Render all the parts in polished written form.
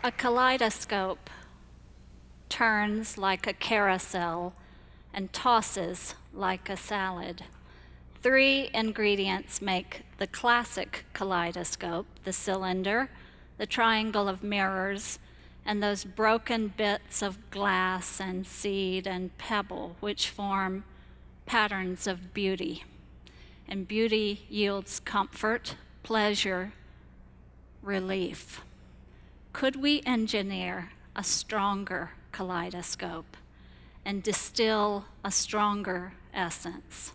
A kaleidoscope turns like a carousel and tosses like a salad. 3 ingredients make the classic kaleidoscope: the cylinder, the triangle of mirrors, and those broken bits of glass and seed and pebble which form patterns of beauty. And beauty yields comfort, pleasure, relief. Could we engineer a stronger kaleidoscope and distill a stronger essence?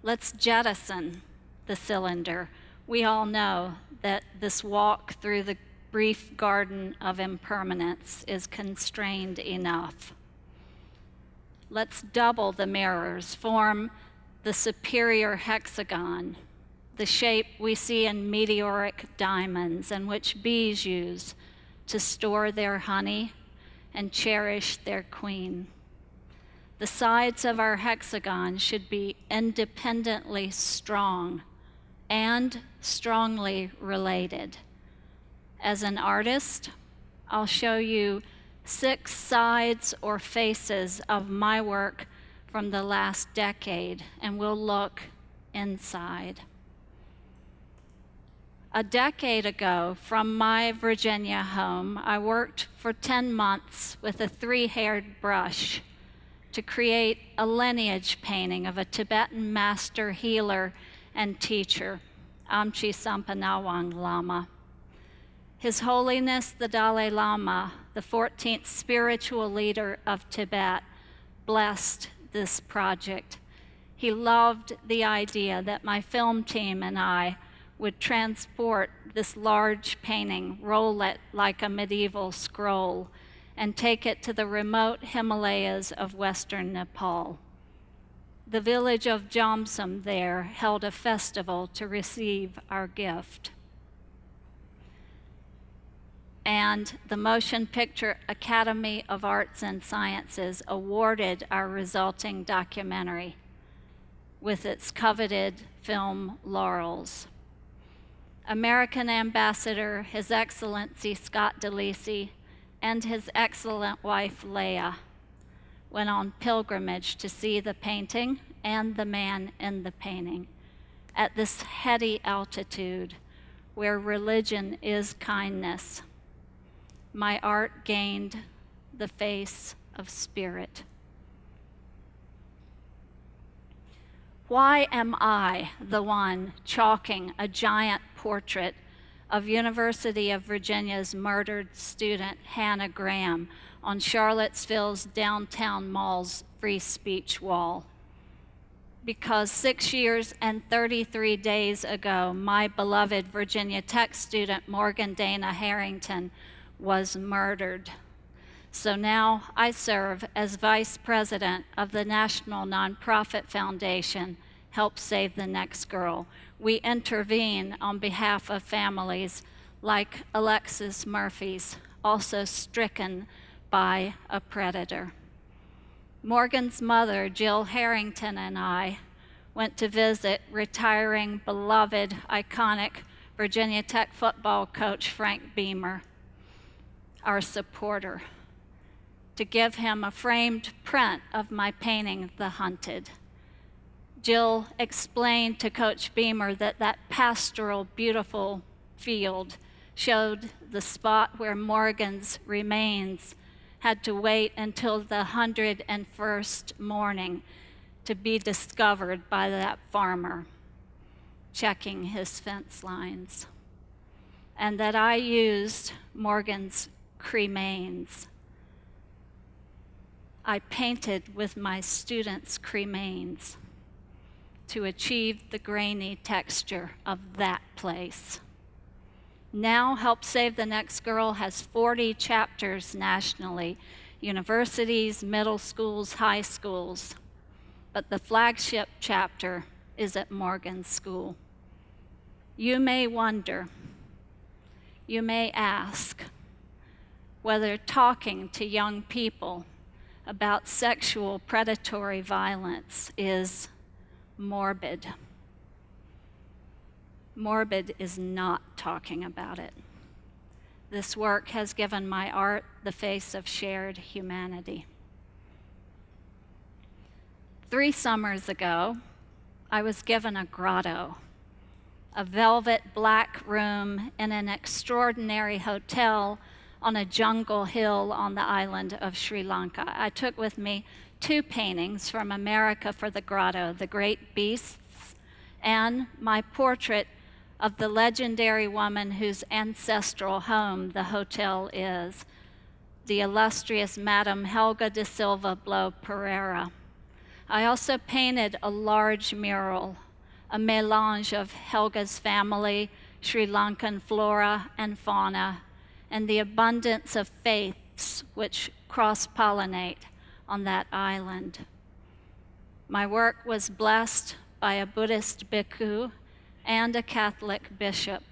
Let's jettison the cylinder. We all know that this walk through the brief garden of impermanence is constrained enough. Let's double the mirrors, form the superior hexagon, the shape we see in meteoric diamonds and which bees use to store their honey and cherish their queen. The sides of our hexagon should be independently strong and strongly related. As an artist, I'll show you 6 sides or faces of my work from the last decade, and we'll look inside. A decade ago, from my Virginia home, I worked for 10 months with a 3-haired brush to create a lineage painting of a Tibetan master healer and teacher, Amchi Sampanawang Lama. His Holiness the Dalai Lama, the 14th spiritual leader of Tibet, blessed this project. He loved the idea that my film team and I would transport this large painting, roll it like a medieval scroll, and take it to the remote Himalayas of western Nepal. The village of Jamsam there held a festival to receive our gift. And the Motion Picture Academy of Arts and Sciences awarded our resulting documentary with its coveted film laurels. American Ambassador His Excellency Scott DeLisi and his excellent wife Leah went on pilgrimage to see the painting and the man in the painting at this heady altitude where religion is kindness. My art gained the face of spirit. Why am I the one chalking a giant portrait of University of Virginia's murdered student Hannah Graham on Charlottesville's downtown mall's free speech wall? Because 6 years and 33 days ago, my beloved Virginia Tech student Morgan Harrington was murdered. So now I serve as vice president of the national nonprofit foundation, Help Save the Next Girl. We intervene on behalf of families like Alexis Murphy's, also stricken by a predator. Morgan's mother, Gil Harrington, and I went to visit retiring, beloved, iconic Virginia Tech football coach Frank Beamer, our supporter, to give him a framed print of my painting, The Hunted. Jill explained to Coach Beamer that that pastoral, beautiful field showed the spot where Morgan's remains had to wait until the 101st morning to be discovered by that farmer checking his fence lines, and that I used Morgan's cremains. I painted with my students' cremains to achieve the grainy texture of that place. Now, Help Save the Next Girl has 40 chapters nationally, universities, middle schools, high schools. But the flagship chapter is at Morgan's school. You may wonder, you may ask, whether talking to young people about sexual predatory violence is morbid. Morbid is not talking about it. This work has given my art the face of shared humanity. 3 summers ago, I was given a grotto, a velvet black room in an extraordinary hotel on a jungle hill on the island of Sri Lanka. I took with me 2 paintings from America for the grotto, the great beasts, and my portrait of the legendary woman whose ancestral home the hotel is, the illustrious Madame Helga de Silva Blow Pereira. I also painted a large mural, a mélange of Helga's family, Sri Lankan flora and fauna, and the abundance of faiths which cross-pollinate on that island. My work was blessed by a Buddhist bhikkhu and a Catholic bishop.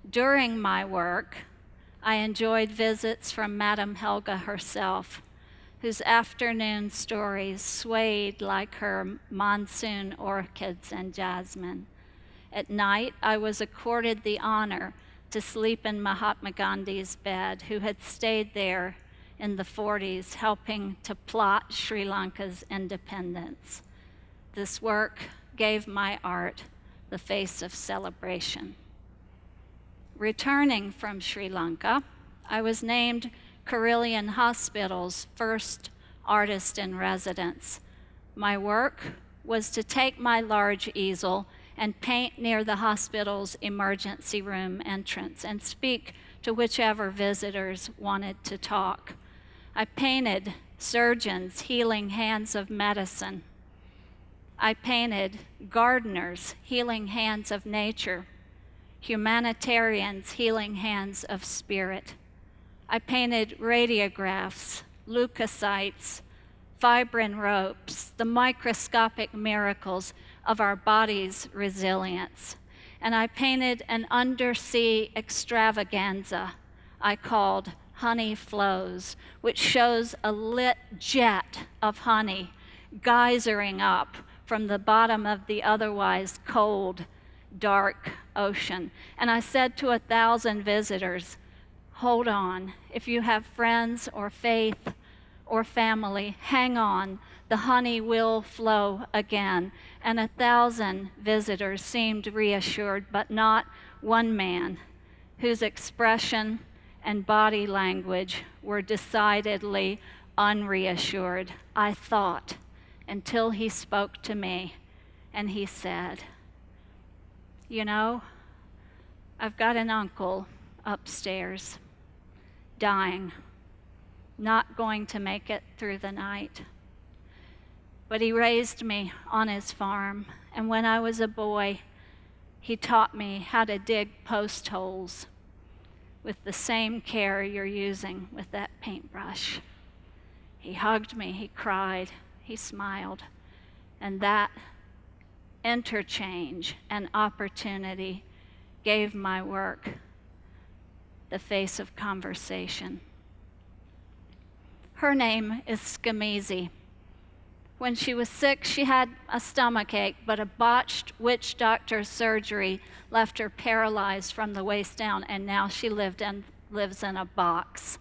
During my work, I enjoyed visits from Madame Helga herself, whose afternoon stories swayed like her monsoon orchids and jasmine. At night, I was accorded the honor to sleep in Mahatma Gandhi's bed, who had stayed there in the 40s, helping to plot Sri Lanka's independence. This work gave my art the face of celebration. Returning from Sri Lanka, I was named Carillion Hospital's first artist in residence. My work was to take my large easel and paint near the hospital's emergency room entrance and speak to whichever visitors wanted to talk. I painted surgeons healing hands of medicine. I painted gardeners healing hands of nature, humanitarians healing hands of spirit. I painted radiographs, leukocytes, fibrin ropes, the microscopic miracles of our body's resilience. And I painted an undersea extravaganza I called Honey Flows, which shows a lit jet of honey geysering up from the bottom of the otherwise cold, dark ocean. And I said to 1,000 visitors, hold on. If you have friends or faith or family, hang on. The honey will flow again. And 1,000 visitors seemed reassured, but not one man whose expression and body language were decidedly unreassured. I thought, until he spoke to me and he said, you know, I've got an uncle upstairs, dying, not going to make it through the night. But he raised me on his farm, and when I was a boy, he taught me how to dig post holes with the same care you're using with that paintbrush. He hugged me, he cried, he smiled, and that interchange and opportunity gave my work the face of conversation. Her name is Skameezie. When she was sick, she had a stomachache, but a botched witch doctor surgery left her paralyzed from the waist down, and now she lives in a box.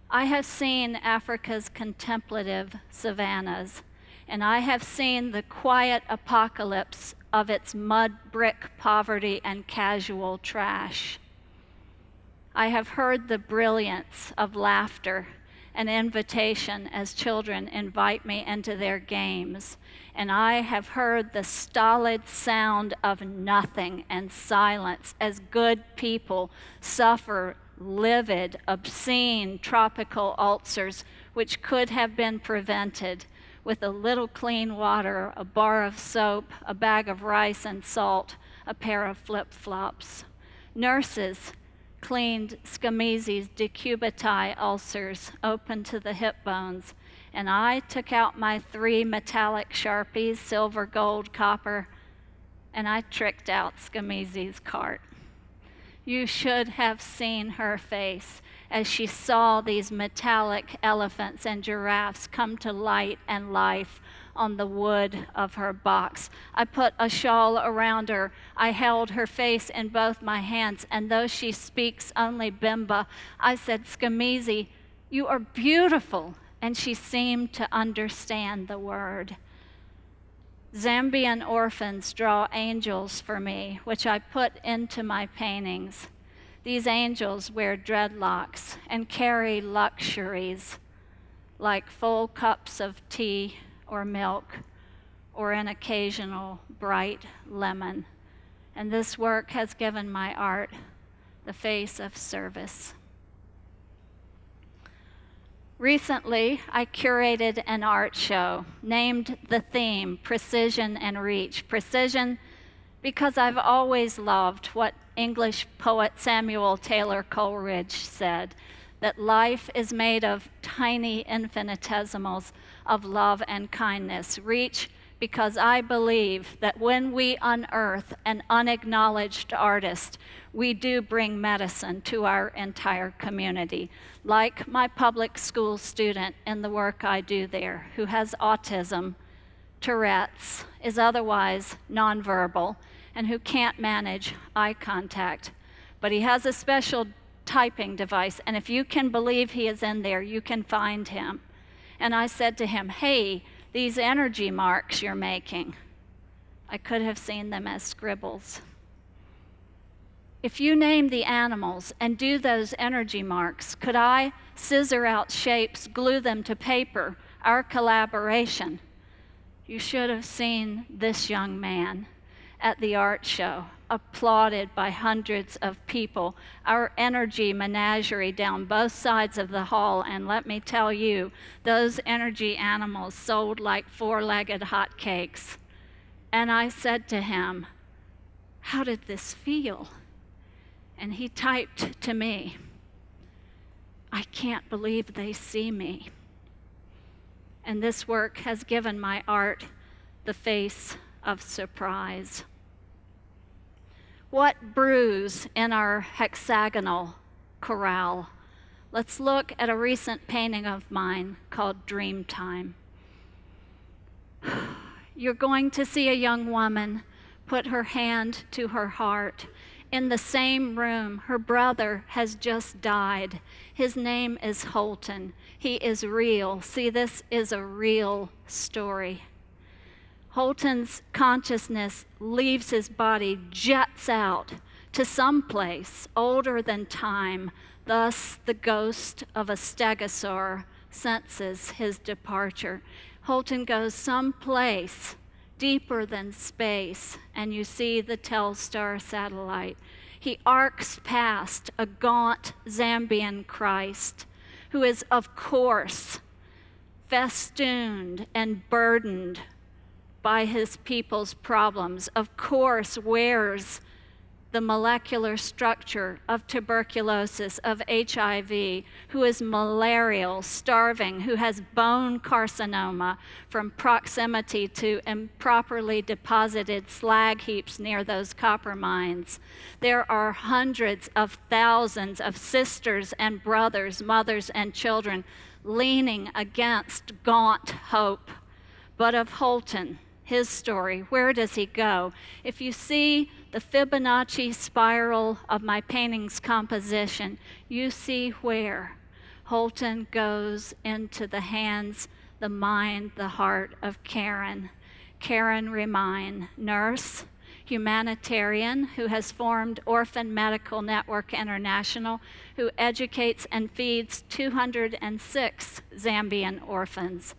I have seen Africa's contemplative savannas, and I have seen the quiet apocalypse of its mud brick poverty and casual trash. I have heard the brilliance of laughter, an invitation as children invite me into their games, and I have heard the stolid sound of nothing and silence as good people suffer livid, obscene tropical ulcers which could have been prevented with a little clean water, a bar of soap, a bag of rice and salt, a pair of flip-flops. Nurses cleaned Skameezie's decubiti ulcers open to the hip bones, and I took out my 3 metallic Sharpies, silver, gold, copper, and I tricked out Skameezie's cart. You should have seen her face as she saw these metallic elephants and giraffes come to light and life on the wood of her box. I put a shawl around her. I held her face in both my hands, and though she speaks only Bimba, I said, Skameezie, you are beautiful. And she seemed to understand the word. Zambian orphans draw angels for me, which I put into my paintings. These angels wear dreadlocks and carry luxuries like full cups of tea or milk or an occasional bright lemon. And this work has given my art the face of service. Recently, I curated an art show named the theme Precision and Reach. Precision because I've always loved what English poet Samuel Taylor Coleridge said, that life is made of tiny infinitesimals of love and kindness. Reach because I believe that when we unearth an unacknowledged artist, we do bring medicine to our entire community. Like my public school student in the work I do there, who has autism, Tourette's, is otherwise nonverbal, and who can't manage eye contact. But he has a special typing device, and if you can believe he is in there, you can find him. And I said to him, hey, these energy marks you're making, I could have seen them as scribbles. If you name the animals and do those energy marks, could I scissor out shapes, glue them to paper, our collaboration? You should have seen this young man at the art show, applauded by hundreds of people, our energy menagerie down both sides of the hall, and let me tell you, those energy animals sold like four-legged hotcakes. And I said to him, how did this feel? And he typed to me, I can't believe they see me. And this work has given my art the face of surprise. What brews in our hexagonal corral? Let's look at a recent painting of mine called Dreamtime. You're going to see a young woman put her hand to her heart. In the same room, her brother has just died. His name is Holton. He is real. See, this is a real story. Holton's consciousness leaves his body, jets out to some place older than time. Thus, the ghost of a stegosaur senses his departure. Holton goes someplace deeper than space, and you see the Telstar satellite. He arcs past a gaunt Zambian Christ, who is, of course, festooned and burdened by his people's problems, of course, wears the molecular structure of tuberculosis, of HIV, who is malarial, starving, who has bone carcinoma from proximity to improperly deposited slag heaps near those copper mines. There are hundreds of thousands of sisters and brothers, mothers and children leaning against gaunt hope. But of Holton, his story, where does he go? If you see the Fibonacci spiral of my painting's composition, you see where Holton goes into the hands, the mind, the heart of Karen. Karen Remine, nurse, humanitarian, who has formed Orphan Medical Network International, who educates and feeds 206 Zambian orphans.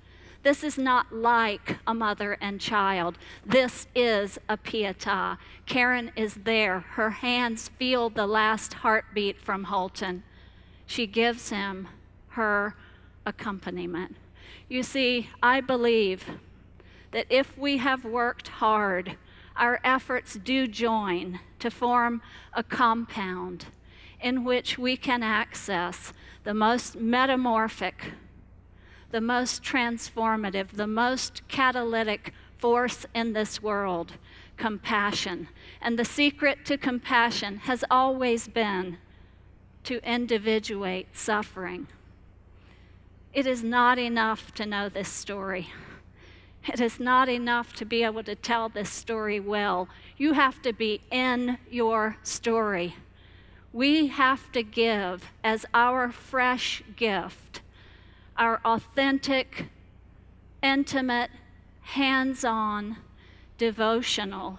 This is not like a mother and child. This is a pietà. Karen is there. Her hands feel the last heartbeat from Holton. She gives him her accompaniment. You see, I believe that if we have worked hard, our efforts do join to form a compound in which we can access the most metamorphic, the most transformative, the most catalytic force in this world, compassion. And the secret to compassion has always been to individuate suffering. It is not enough to know this story. It is not enough to be able to tell this story well. You have to be in your story. We have to give as our fresh gift, our authentic, intimate, hands-on, devotional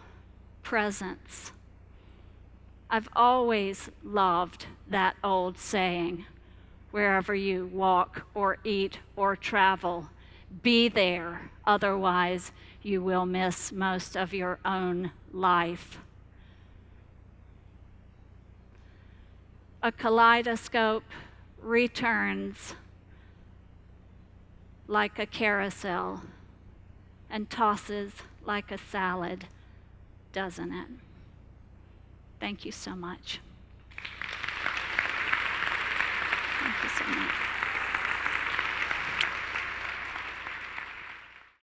presence. I've always loved that old saying, wherever you walk or eat or travel, be there, otherwise you will miss most of your own life. A kaleidoscope returns like a carousel and tosses like a salad, doesn't it? Thank you so much. Thank you so much.